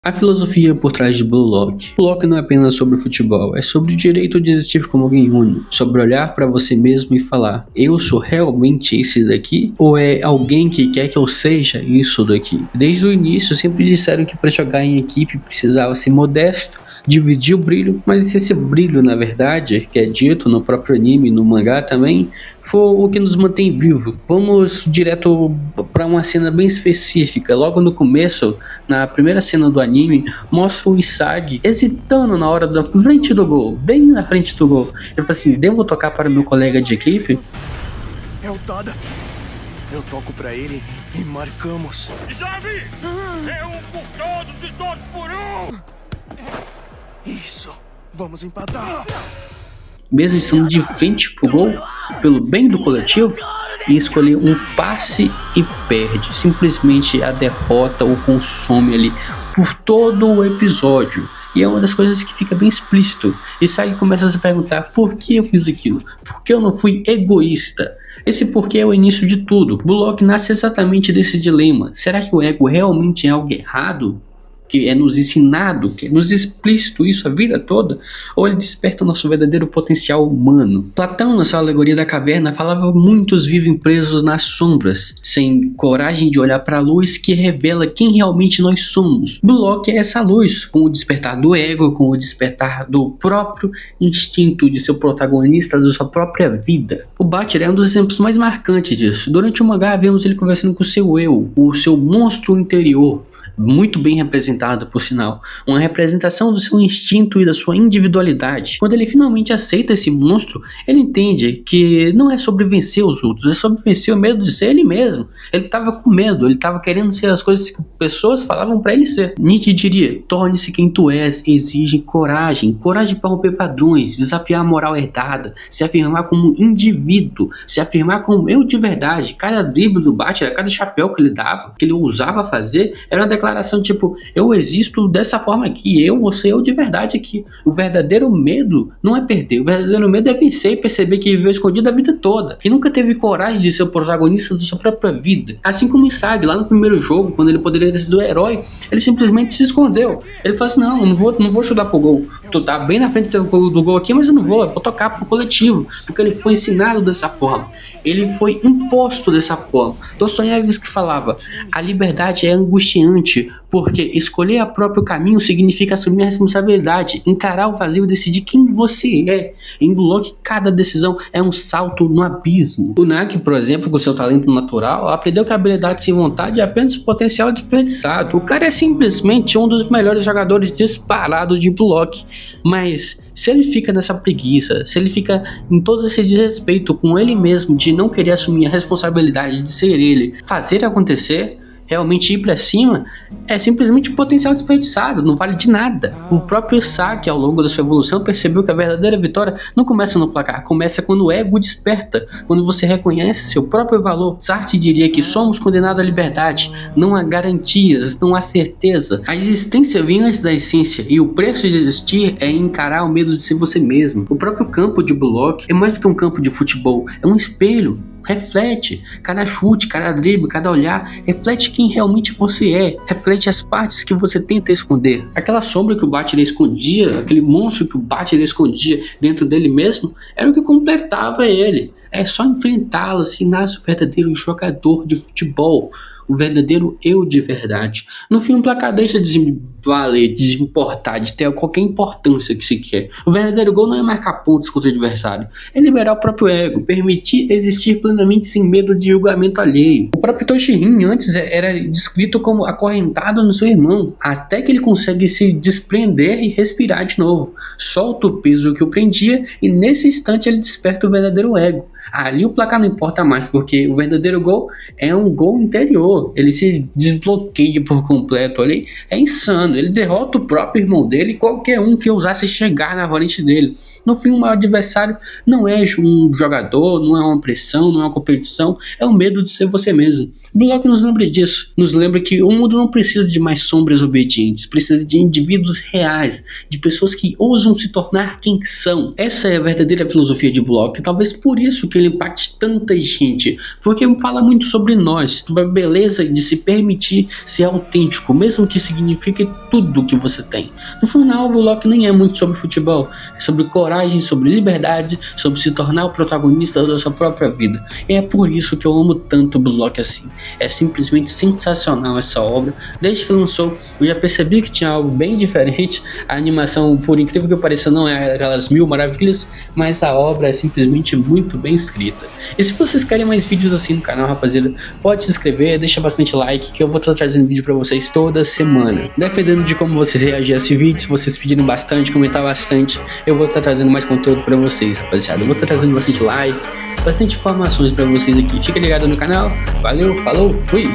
A filosofia por trás de Blue Lock. Blue Lock não é apenas sobre futebol, é sobre o direito de existir como alguém único, sobre olhar para você mesmo e falar: eu sou realmente esse daqui? Ou é alguém que quer que eu seja isso daqui? Desde o início sempre disseram que para jogar em equipe precisava ser modesto, dividir o brilho, mas esse brilho, na verdade, que é dito no próprio anime, no mangá também, foi o que nos mantém vivo. Vamos direto para uma cena bem específica. Logo no começo, na primeira cena do anime, mostra o Isagi hesitando na hora da frente do gol, bem na frente do gol. Ele fala assim: devo tocar para meu colega de equipe? É o Tada. Eu toco pra ele e marcamos. Isagi! É um por todos e todos por um! Isso. Vamos empatar. Mesmo estando de frente pro gol, pelo bem do coletivo, e escolher um passe e perde. Simplesmente a derrota o consome ali por todo o episódio. E é uma das coisas que fica bem explícito. E sai e começa a se perguntar: por que eu fiz aquilo? Por que eu não fui egoísta? Esse porquê é o início de tudo. Blue Lock nasce exatamente desse dilema. Será que o ego realmente é algo errado? Que é nos ensinado, que é nos explícito isso a vida toda, ou ele desperta o nosso verdadeiro potencial humano? Platão, na sua alegoria da caverna, falava: muitos vivem presos nas sombras, sem coragem de olhar para a luz que revela quem realmente nós somos. Blue Lock é essa luz, com o despertar do ego, com o despertar do próprio instinto de ser o protagonista da sua própria vida. O Butcher é um dos exemplos mais marcantes disso. Durante o mangá vemos ele conversando com o seu eu, o seu monstro interior, muito bem representado por sinal, uma representação do seu instinto e da sua individualidade. Quando ele finalmente aceita esse monstro, ele entende que não é sobre vencer os outros, é sobre vencer o medo de ser ele mesmo. Ele estava com medo, ele estava querendo ser as coisas que pessoas falavam para ele ser. Nietzsche diria: torne-se quem tu és, exige coragem para romper padrões, desafiar a moral herdada, se afirmar como indivíduo, se afirmar como eu de verdade. Cada drible do Butcher, cada chapéu que ele dava, que ele ousava fazer, era uma declaração tipo: eu existo dessa forma aqui, eu vou ser eu de verdade aqui. O verdadeiro medo não é perder, o verdadeiro medo é vencer e perceber que viveu escondido a vida toda, que nunca teve coragem de ser o protagonista da sua própria vida. Assim como o Isagi, lá no primeiro jogo, quando ele poderia ter sido o herói, ele simplesmente se escondeu. Ele falou assim: não vou chutar pro gol, tu tá bem na frente do gol aqui, mas eu vou tocar pro coletivo, porque ele foi ensinado dessa forma. Ele foi imposto dessa forma. Dostoiévski falava: a liberdade é angustiante, porque escolher o próprio caminho significa assumir a responsabilidade, encarar o vazio e decidir quem você é. Em Blue Lock, cada decisão é um salto no abismo. O Nagi, por exemplo, com seu talento natural, aprendeu que a habilidade sem vontade é apenas potencial desperdiçado. O cara é simplesmente um dos melhores jogadores disparados de Blue Lock, mas se ele fica nessa preguiça, se ele fica em todo esse desrespeito com ele mesmo, de não querer assumir a responsabilidade de ser ele, fazer acontecer, realmente ir pra cima, é simplesmente potencial desperdiçado, não vale de nada. O próprio Isagi, ao longo da sua evolução, percebeu que a verdadeira vitória não começa no placar, começa quando o ego desperta, quando você reconhece seu próprio valor. Sartre diria que somos condenados à liberdade, não há garantias, não há certeza. A existência vem antes da essência, e o preço de existir é encarar o medo de ser você mesmo. O próprio campo de Blue Lock é mais do que um campo de futebol, é um espelho. Reflete, cada chute, cada drible, cada olhar, reflete quem realmente você é, reflete as partes que você tenta esconder. Aquela sombra que o Butcher escondia, aquele monstro que o Butcher escondia dentro dele mesmo, era o que completava ele. É só enfrentá-la, se nasce o verdadeiro jogador de futebol, o verdadeiro eu de verdade. No fim, o placar deixa de valer, de desimportar, de ter qualquer importância que se quer. O verdadeiro gol não é marcar pontos contra o adversário, é liberar o próprio ego, permitir existir plenamente sem medo de julgamento alheio. O próprio Toshirin antes era descrito como acorrentado no seu irmão, até que ele consegue se desprender e respirar de novo. Solta o peso que o prendia e nesse instante ele desperta o verdadeiro ego. Ali o placar não importa mais, porque o verdadeiro gol é um gol interior. Ele se desbloqueia por completo ali, é insano. Ele derrota o próprio irmão dele e qualquer um que ousasse chegar na frente dele. No fim, o adversário não é um jogador, não é uma pressão, não é uma competição, é o medo de ser você mesmo. Blue Lock nos lembra disso, nos lembra que o mundo não precisa de mais sombras obedientes, precisa de indivíduos reais, de pessoas que ousam se tornar quem são. Essa é a verdadeira filosofia de Blue Lock, talvez por isso que ele impacte tanta gente, porque fala muito sobre nós, sobre a beleza de se permitir ser autêntico, mesmo que signifique tudo que você tem. No final, o Loki nem é muito sobre futebol, é sobre coragem, sobre liberdade, sobre se tornar o protagonista da sua própria vida. E é por isso que eu amo tanto o Loki assim. É simplesmente sensacional essa obra. Desde que lançou, eu já percebi que tinha algo bem diferente. A animação, por incrível que pareça, não é aquelas mil maravilhas, mas a obra é simplesmente muito bem escrita. E se vocês querem mais vídeos assim no canal, rapaziada, pode se inscrever, deixa bastante like, que eu vou estar trazendo vídeo pra vocês toda semana. Dependendo de como vocês reagirem a esse vídeo, se vocês pedirem bastante, comentar bastante, eu vou estar trazendo mais conteúdo pra vocês, rapaziada. Eu vou estar trazendo bastante like, bastante informações pra vocês aqui. Fica ligado no canal. Valeu, falou, fui!